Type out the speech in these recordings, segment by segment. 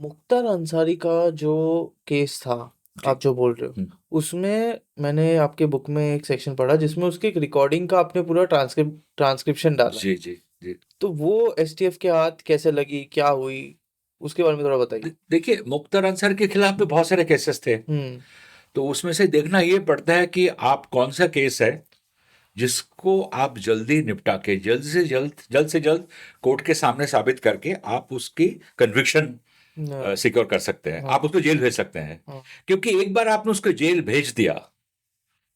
मुख्तार अंसारी का जो केस था, जी। आप जो बोल रहे हो, हम्म, उसमें मैंने आपके बुक में एक सेक्शन पढ़ा जिसमें उसकी एक रिकॉर्डिंग का आपने पूरा ट्रांसक्रिप्शन डाला है। जी जी जी। तो वो एसटीएफ के हाथ कैसे लगी, क्या हुई, उसके बारे में थोड़ा बताइए। देखिए, मुख्तार अंसारी के खिलाफ भी बहुत सारे केसेस थे। हम्म। तो उसमें से देखना ये पड़ता है कि आप कौन सा केस है जिसको आप जल्दी निपटा के जल्द से जल्द कोर्ट के सामने साबित करके आप उसकी कन्विक्शन हाँ। सिक्योर कर सकते हैं, हाँ। आप उसको जेल भेज सकते हैं। हाँ। क्योंकि एक बार आपने उसको जेल भेज दिया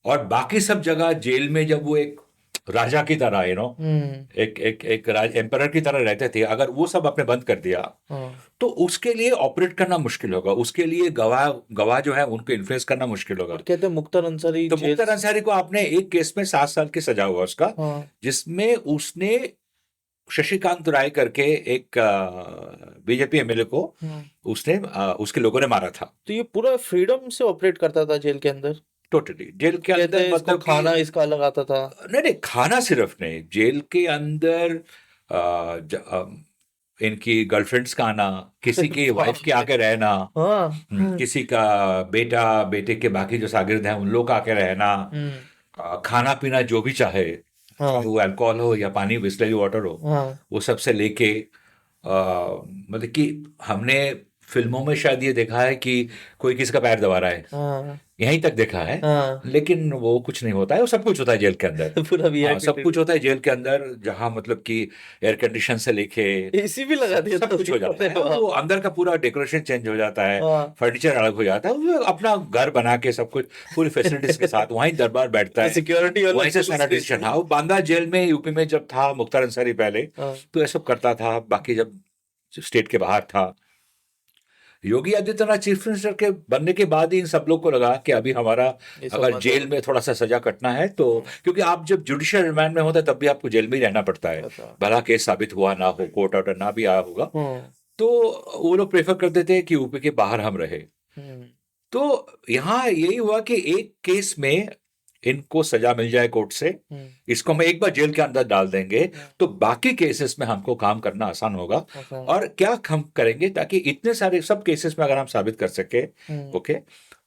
और बाकी सब जगह जेल में जब वो एक राजा की तरह हम्म। एक एक एक राज एम्परर की तरह रहते थे, अगर वो सब आपने बंद कर दिया हाँ। तो उसके लिए ऑपरेट करना मुश्किल होगा, उसके लिए गवाह गवाह जो है उनको इन्फ्लुएंस करना मुश्किल और होगा। कहते हैं मुख्तार अंसारी तो जेल मुख्तार अंसारी को आपने एक केस में 7 साल की सजा हुआ उसका, हाँ। जिसमें उसने शशिकांत राय करके एक बीजेपी एमएलए को हाँ। उसने उसके लोगों ने मारा था। तो ये पूरा फ्रीडम से ऑपरेट करता था जेल के अंदर। टोटली जेल के कहते अंदर, हैं इसको मतलब कि खाना इसका अलग आता था। नहीं नहीं, खाना सिर्फ नहीं, जेल के अंदर इनकी गर्लफ्रेंड्स का आना, किसी की वाइफ बाप के रे। आके रहना, हाँ। किसी का बेटा, बेटे के बाकी जो शागिर्द हैं उन लोग का आके रहना, हम्म। खाना पीना जो भी चाहे, हाँ। वो अल्कोहल हो या पानी बिस्लरी वाटर हो, हाँ। वो सब से लेके मतलब कि हमने फिल्मों में शायद ये देखा है कि कोई किसी का पैर दबा रहा है, हाँ। यहीं तक देखा है। हाँ। लेकिन वो कुछ नहीं होता है, वो सब कुछ होता है जेल के अंदर। पूरा हाँ, वीआईपी सब कुछ ट्रीटमेंट। होता है जेल के अंदर, जहाँ मतलब कि एयर कंडीशन से लेके एसी भी लगा सब दिया सब था कुछ उसके, हो जाता अरे है, वो बाप रे। अंदर का पूरा डेकोरेशन चेंज हो जाता है, हाँ। फर्नीचर अलग हो जाता है, वो अपना घर बना के सब कुछ पूरी फैसिलिटीज के साथ वहीं दरबार बैठता तो है, सिक्योरिटी वहीं अलग से से सारा उसके डिसीजन। लिए। हाँ, वो बांदा जेल में यूपी में जब था मुख्तार अंसारी पहले, हाँ। तो ये सब करता था। बाकी जब स्टेट के बाहर था, योगी आदित्यनाथ चीफ मिनिस्टर के बनने के बाद ही इन सब लोग को लगा कि अभी हमारा ये सब अगर बंद जेल होगा। में थोड़ा सा सजा कटना है तो, हाँ। क्योंकि आप जब जुडिशियल रिमांड में होते हैं तब भी आपको जेल में ही रहना पड़ता है, पता। भला केस साबित हुआ ना हो, कोर्ट ऑर्डर ना भी आया होगा। हाँ। तो वो लोग प्रेफर करते थे कि यूपी के बाहर हम रहे। हम्म। तो यहाँ यही हुआ कि एक केस में इनको सजा मिल जाए कोर्ट से, हम्म। इसको हम एक बार जेल के अंदर डाल देंगे हाँ। तो बाकी केसेस में हमको काम करना आसान होगा। आसान। और क्या हम करेंगे ताकि इतने सारे सब केसेस में अगर हम साबित कर सके, हम्म। ओके,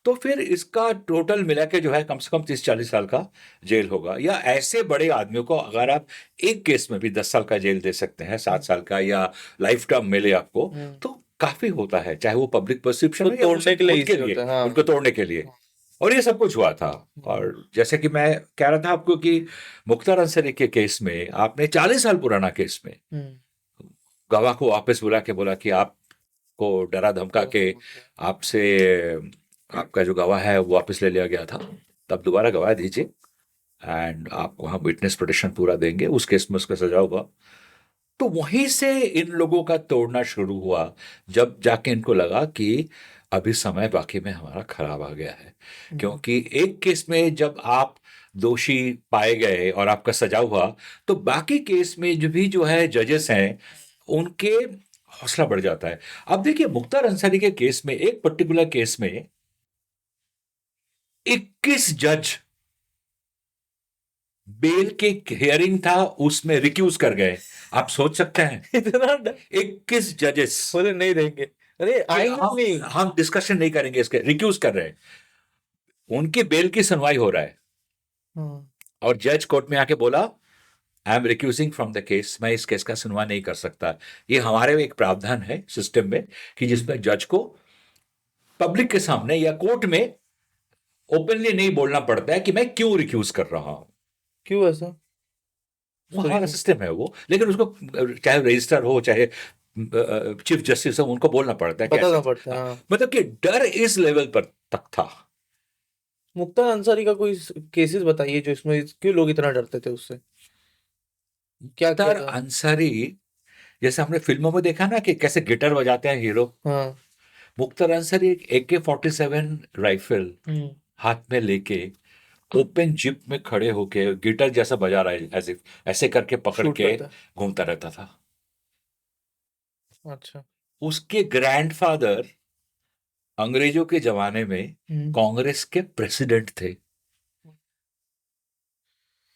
तो फिर इसका टोटल मिला के जो है कम से कम 30-40 साल का जेल होगा। या ऐसे बड़े आदमियों को अगर आप एक केस में भी 10 साल का जेल दे सकते हैं, 7 साल का, या लाइफ टर्म मिले आपको, हम्म। तो काफी होता है, चाहे वो पब्लिक परसेप्शन तो हो या वो तोड़ने सब के लिए खुद के इजी लिए, होता है, हाँ। उनको तोड़ने के लिए। हाँ। और ये सब कुछ हुआ था। हम्म। और जैसे कि मैं कह रहा था आपको कि मुख्तार अंसारी के केस में आपने 40 साल पुराना केस में हम्म। गवाह को वापस बुला के बोला कि आपको डरा धमका के आपसे आपका जो गवाह है वो वापस ले लिया गया था, तब दोबारा गवाह दीजिए एंड आपको हम विटनेस प्रोटेक्शन पूरा देंगे। उस केस में उसका सजा हुआ। तो वहीं से इन लोगों का तोड़ना शुरू हुआ, जब जाके इनको लगा कि अभी समय वाकई में हमारा खराब आ गया है। हम्म। क्योंकि एक केस में जब आप दोषी पाए गए और आपका सजा हुआ, तो बाकी केस में जो भी जो है जजेस हैं, उनके हौसला बढ़ जाता है। अब देखिए, मुख्तार अंसारी के केस में, एक पर्टिकुलर केस में 21 जज बेल के हियरिंग था उसमें रिक्यूज कर गए। आप सोच सकते हैं, इतना 21 जजेस बोले नहीं देंगे, अरे कि आएंगे नहीं। हम डिस्कशन नहीं करेंगे, इसके रिक्यूज कर रहे हैं, उनके बेल की सुनवाई हो रहा है। हाँ। और जज कोर्ट में आके बोला, I am रिक्यूजिंग from the case, मैं इस केस का सुनवाई नहीं कर सकता। ये हमारे एक प्रावधान है सिस्टम में कि जिसमें जज को पब्लिक के सामने या कोर्ट में ओपनली नहीं बोलना पड़ता है कि मैं क्यों रिक्यूज कर रहा हूं। क्यों ऐसा? वो उसका हमारा रीजन? सिस्टम है वो, लेकिन उसको चाहे रजिस्टर हो चाहे चीफ जस्टिस हो, उनको बोलना पड़ता है कि ऐसा। बताना पड़ता है, हाँ। मतलब कि डर इस लेवल पर तक था। मुख्तार अंसारी का कोई केसेस बताइए जो इसमें क्यों लोग इतना डरते थे उससे, क्या किया मुख्तार था? अंसारी, जैसे हमने फिल्मों में देखा ना कि कैसे गिटार बजाते हैं हीरो, हाँ। मुख्तार अंसारी एक AK-47 राइफल हम्म। हाथ में लेके ओपन जिप में खड़े होके गिटार जैसा बजा रहा है, ऐसे ऐसे करके पकड़ शूट के करता है। घूमता रहता था। अच्छा। उसके ग्रैंडफादर अंग्रेजों के जमाने में हम्म। कांग्रेस के प्रेसिडेंट थे।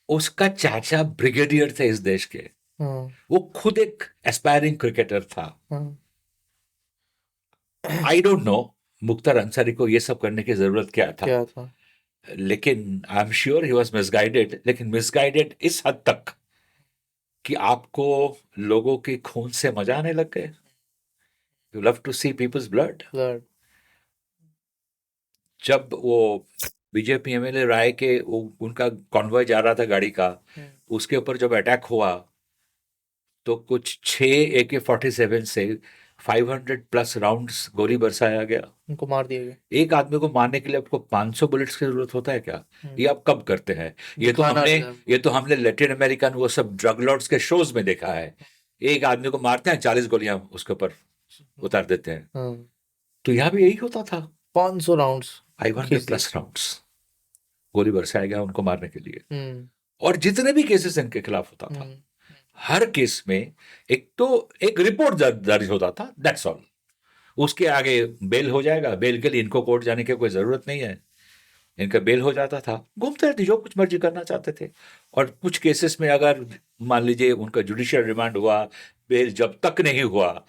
उसका चाचा ब्रिगेडियर थे इस देश के। हाँ। वो खुद एक एस्पायरिंग क्रिकेटर था। हाँ। I don't know Mukhtar Ansari को ये सब करने की जरूरत क्या था, क्या था? लेकिन I am sure he was misguided, लेकिन मिसगाइडेड इस हद तक कि आपको लोगों के खून से मजा आने लग गए। You love to see peoples blood. Blood. जब वो बीजेपी एमएलए राय के उनका कॉन्वॉय जा रहा था गाड़ी का, उसके ऊपर जब अटैक हुआ तो कुछ 6 AK-47 से 500 प्लस राउंड्स गोली बरसाया गया। उनको मार दिया गया। एक आदमी को मारने के लिए आपको 500 बुलेट्स की जरूरत होता है क्या? ये आप कब करते हैं? दिखाना था। ये तो हमने लैटिन अमेरिकन वो सब ड्रग लॉर्ड्स के शोज में देखा है। एक आदमी को मारते हैं, 40 गोलियां उसके ऊपर उतार देते हैं। हाँ। तो यहाँ भी यही होता था। 500 राउंड्स 500 प्लस राउंड्स गोली बरसाया गया उनको मारने के लिए। हम्म और जितने भी केसेस इनके खिलाफ होता था, हम्म हर केस में एक रिपोर्ट दर्ज होता था, दैट्स ऑल। उसके आगे बेल हो जाएगा, बेल के लिए इनको कोर्ट जाने की कोई जरूरत नहीं है, इनका बेल हो जाता था, घूमते रहते जो कुछ मर्जी करना चाहते थे। और कुछ केसेस में अगर मान लीजिए उनका जुडिशियल रिमांड हुआ, बेल जब तक नहीं हुआ,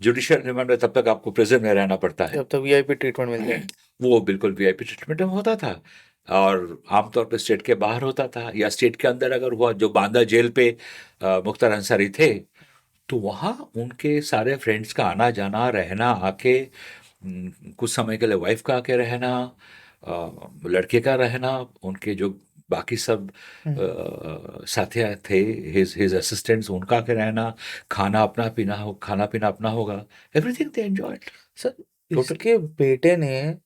जुडिशियल रिमांड में तब तक आपको प्रिजन में रहना पड़ता है। जब तक वीआईपी ट्रीटमेंट मिल जाए। वो बिल्कुल वीआईपी ट्रीटमेंट में होता था, और आमतौर पे स्टेट के बाहर होता था, या स्टेट के अंदर अगर हुआ, जो बांदा जेल पे मुख्तार अंसारी थे, तो वहाँ उनके सारे फ्रेंड्स का आना जाना, रहना, आके कुछ समय के लिए वाइफ का आके रहना, लड़के का रहना, उनके जो बाकी सब साथी थे, हिज असिस्टेंट्स, उनका आके रहना, खाना पीना अपना होगा, एवरीथिंग दे एंजॉयड। सर, इसके बेटे ने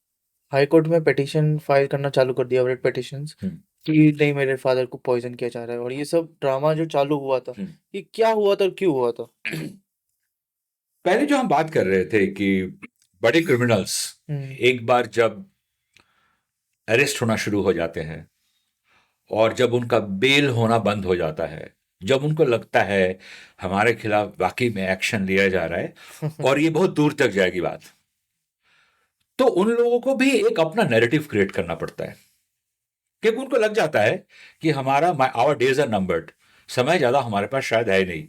हाई कोर्ट में पिटीशन फाइल करना चालू कर दिया, रेड पिटीशंस, कि नहीं मेरे फादर को पॉइजन किया जा रहा है, और ये सब ड्रामा जो चालू हुआ था, ये क्या हुआ था और क्यों हुआ था? पहले जो हम बात कर रहे थे कि बड़े क्रिमिनल्स एक बार जब अरेस्ट होना शुरू हो जाते हैं और जब उनका बेल होना बंद हो जाता है, जब उनको लगता है हमारे खिलाफ वाकई में एक्शन लिया जा रहा है और ये बहुत दूर तक जाएगी बात, तो उन लोगों को भी एक अपना नैरेटिव क्रिएट करना पड़ता है, क्योंकि उनको लग जाता है कि आवर डेज आर नंबर्ड, समय ज्यादा हमारे पास शायद है नहीं।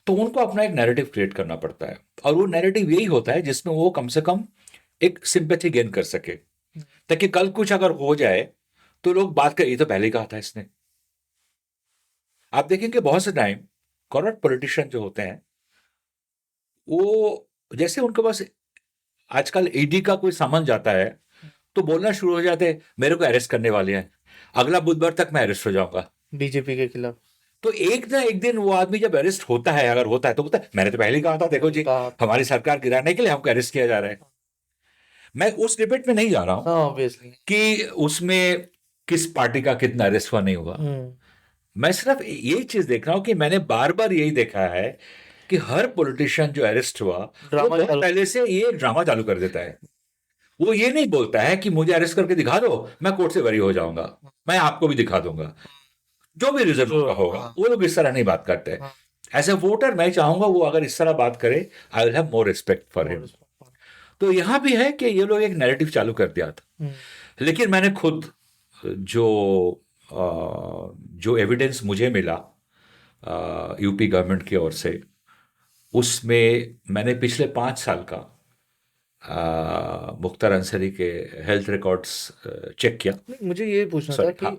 तो उनको अपना एक नैरेटिव क्रिएट करना पड़ता है, और वो नैरेटिव यही होता है जिसमें वो कम से कम एक सिंपैथी गेन कर सके, ताकि कल कुछ अगर हो जाए तो लोग बात करें, ये तो पहले ही कहा था इसने। आप देखेंगे बहुत से टाइम करप्ट पॉलिटिशियन जो होते हैं, वो जैसे उनके पास आजकल ईडी का कोई समन जाता है तो बोलना शुरू हो जाते हैं, मेरे को अरेस्ट करने वाले हैं, अगला बुधवार तक मैं अरेस्ट हो जाऊंगा बीजेपी के खिलाफ। तो एक ना एक दिन वो आदमी जब अरेस्ट होता है, अगर होता है तो बोलता है मैंने तो पहले ही कहा था, देखो जी हमारी सरकार गिराने के लिए हमको अरेस्ट किया जा रहा है। मैं उस डिबेट में नहीं जा रहा हूं ऑब्वियसली कि उसमें किस पार्टी का कितना अरेस्ट हुआ नहीं हुआ, मैं सिर्फ यही चीज देख रहा हूं कि मैंने बार बार यही देखा है कि हर पॉलिटिशियन जो अरेस्ट हुआ वो बहुत पहले से ये ड्रामा चालू कर देता है। वो ये नहीं बोलता है कि मुझे अरेस्ट करके दिखा दो, मैं कोर्ट से बरी हो जाऊंगा, मैं आपको भी दिखा दूंगा, जो भी रिजल्ट का होगा। वो लोग इस तरह नहीं बात करते। एज ए वोटर मैं चाहूंगा वो अगर इस तरह बात करे, I will have more respect for him. तो यहां भी है कि ये लोग एक नैरेटिव चालू कर दिया था, लेकिन मैंने खुद जो एविडेंस मुझे मिला यूपी गवर्नमेंट की ओर से, उसमें मैंने पिछले 5 साल का मुख्तार अंसारी के हेल्थ रिकॉर्ड्स चेक किया। मुझे ये पूछना था कि हाँ,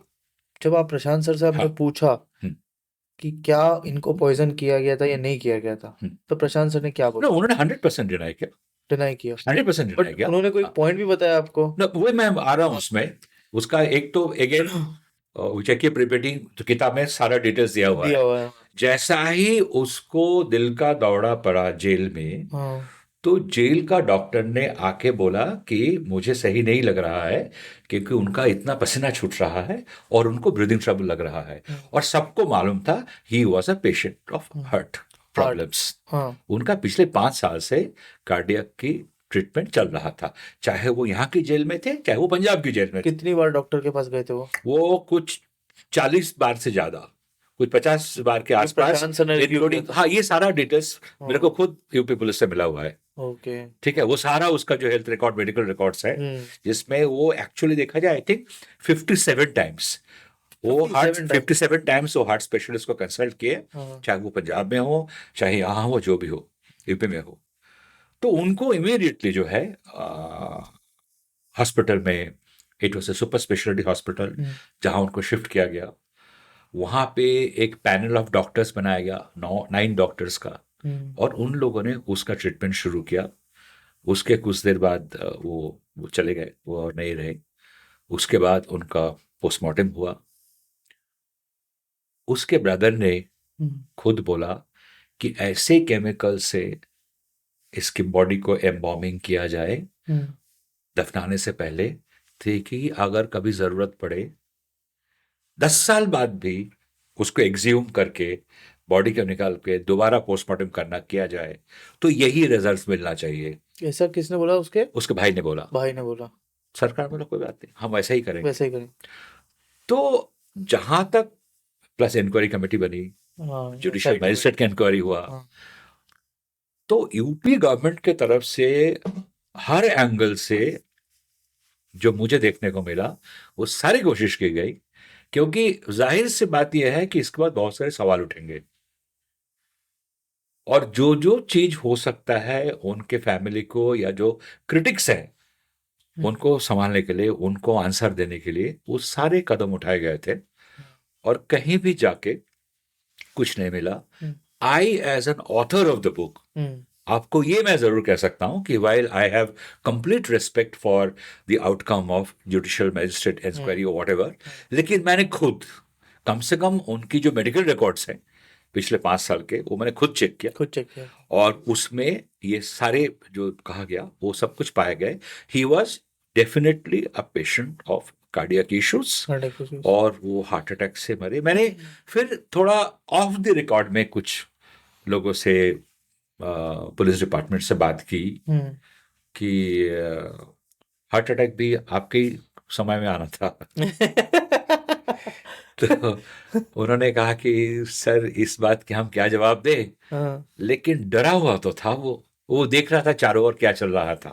जब आप प्रशांत सर से आपने पूछा कि क्या इनको पॉइजन किया गया था या नहीं किया गया था, तो प्रशांत सर ने क्या बोला? उन्होंने 100% डिनाई किया। 100% डिनाई किया। उन्होंने कोई पॉइंट भी बताया आपको? वो मैं आ रहा हूँ उसमें। उसका एक तो अगेन चेक प्रिपेटिंग तो किताब में सारा डिटेल्स दिया हुआ है। जैसा ही उसको दिल का दौरा पड़ा जेल में, तो जेल का डॉक्टर ने आके बोला कि मुझे सही नहीं लग रहा है, क्योंकि उनका इतना पसीना छूट रहा है और उनको ब्रीदिंग ट्रबल लग रहा है, और सबको मालूम था he was a patient of heart problems. उनका पिछले 5 साल से कार्डियक की ट्रीटमेंट चल रहा था, चाहे वो यहाँ की जेल में थे चाहे वो पंजाब की जेल में थे। कितनी बार डॉक्टर के पास गए थे वो कुछ 40 बार से ज्यादा, कुछ 50 बार के आसपास, इंक्लूडिंग, हाँ, ये सारा डिटेल्स मेरे को खुद यूपी पुलिस से मिला हुआ है। ओके, ठीक है, वो सारा उसका जो हेल्थ रिकॉर्ड, मेडिकल रिकॉर्ड्स है, जिसमें वो एक्चुअली देखा जाए आई थिंक 57 टाइम्स वो 57 टाइम्स वो हार्ट स्पेशलिस्ट को कंसल्ट किए, चाहे वो पंजाब में हो चाहे यहाँ हो, जो भी हो, यूपी में हो। तो उनको इमीडिएटली जो है हॉस्पिटल में, it was a super speciality hospital जहां उनको शिफ्ट किया गया। वहां पे एक पैनल ऑफ डॉक्टर्स बनाया गया, 9 डॉक्टर्स का, और उन लोगों ने उसका ट्रीटमेंट शुरू किया। उसके कुछ देर बाद वो चले गए, वो और नहीं रहे। उसके बाद उनका पोस्टमार्टम हुआ। उसके ब्रदर ने खुद बोला कि ऐसे केमिकल से इसकी बॉडी को एम्बॉमिंग किया जाए दफनाने से पहले, कि अगर कभी जरूरत पड़े 10 साल बाद भी उसको एक्सह्यूम करके बॉडी को निकाल के दोबारा पोस्टमार्टम करना किया जाए तो यही रिजल्ट मिलना चाहिए। ऐसा किसने बोला? उसके भाई ने बोला। भाई ने बोला। सरकार बोला कोई बात नहीं, हम वैसा ही करेंगे। वैसे ही करें। तो जहां तक प्लस इंक्वायरी कमेटी बनी, हाँ, जुडिशियल मजिस्ट्रेट का इंक्वायरी हुआ, हाँ। तो यूपी गवर्नमेंट के तरफ से हर एंगल से जो मुझे देखने को मिला वो सारी कोशिश की गई, क्योंकि जाहिर सी बात यह है कि इसके बाद बहुत सारे सवाल उठेंगे, और जो जो चीज हो सकता है उनके फैमिली को या जो क्रिटिक्स हैं उनको संभालने के लिए, उनको आंसर देने के लिए वो सारे कदम उठाए गए थे, और कहीं भी जाके कुछ नहीं मिला। I as an author of the book, आपको ये मैं जरूर कह सकता हूं कि while I have complete respect for the outcome of judicial magistrate inquiry और व्हाटएवर, लेकिन मैंने खुद कम से कम उनकी जो मेडिकल रिकॉर्ड्स हैं पिछले 5 साल के, वो मैंने खुद चेक किया, और उसमें ये सारे जो कहा गया वो सब कुछ पाए गए। He was definitely a patient of cardiac issues, और वो हार्ट अटैक से मरे। मैंने फिर थोड़ा ऑफ द रिकॉर्ड में कुछ लोगों से, पुलिस डिपार्टमेंट से बात की कि हार्ट अटैक भी आपके ही समय में आना था। तो उन्होंने कहा कि सर इस बात के हम क्या जवाब दें, लेकिन डरा हुआ तो था वो देख रहा था चारों ओर क्या चल रहा था।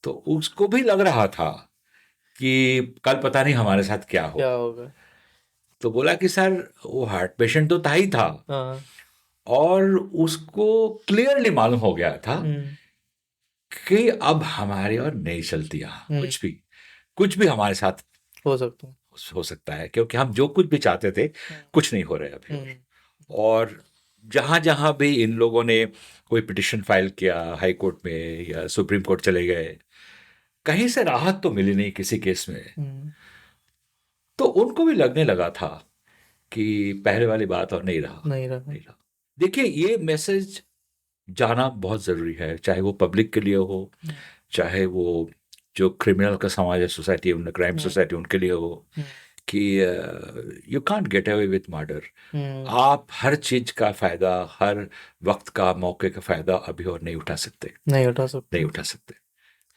तो उसको भी लग रहा था कि कल पता नहीं हमारे साथ क्या होगा। तो बोला कि सर वो हार्ट पेशेंट तो था ही था, और उसको क्लियरली मालूम हो गया था कि अब हमारे और नहीं चलती यहाँ, कुछ भी हमारे साथ हो सकता है, क्योंकि हम जो कुछ भी चाहते थे कुछ नहीं हो रहा है अभी। और जहां जहां भी इन लोगों ने कोई पिटिशन फाइल किया हाई कोर्ट में या सुप्रीम कोर्ट चले गए, कहीं से राहत तो मिली नहीं किसी केस में। तो उनको भी लगने लगा था कि पहले वाली बात और नहीं रहा। देखिए, ये मैसेज जाना बहुत जरूरी है, चाहे वो पब्लिक के लिए हो, चाहे वो जो क्रिमिनल का समाज है, सोसाइटी, क्राइम सोसाइटी, उनके लिए हो, कि you can't get away with murder. आप हर चीज का फायदा, हर वक्त का, मौके का फायदा अभी और नहीं उठा सकते।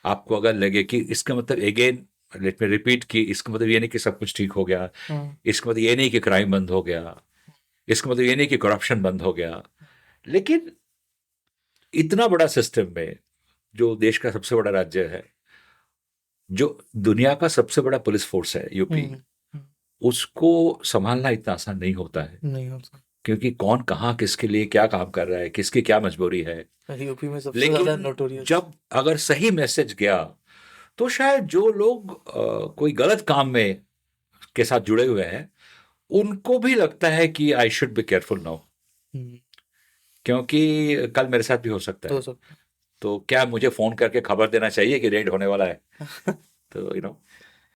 आपको अगर लगे कि इसका मतलब, अगेन लेट मी रिपीट, कि इसका मतलब ये नहीं कि सब कुछ ठीक हो गया, इसका मतलब ये नहीं कि क्राइम बंद हो गया, इसका मतलब ये नहीं कि करप्शन बंद हो गया, लेकिन इतना बड़ा सिस्टम में, जो देश का सबसे बड़ा राज्य है, जो दुनिया का सबसे बड़ा पुलिस फोर्स है यूपी, उसको संभालना इतना आसान नहीं होता है। क्योंकि कौन कहाँ किसके लिए क्या काम कर रहा है, किसकी क्या मजबूरी है। यूपी में सबसे ज्यादा नोटोरियस। जब अगर सही मैसेज गया तो शायद जो लोग कोई गलत काम में के साथ जुड़े हुए हैं उनको भी लगता है कि I should be careful now, क्योंकि कल मेरे साथ भी हो सकता है। तो क्या मुझे फोन करके खबर देना चाहिए कि रेड होने वाला है? तो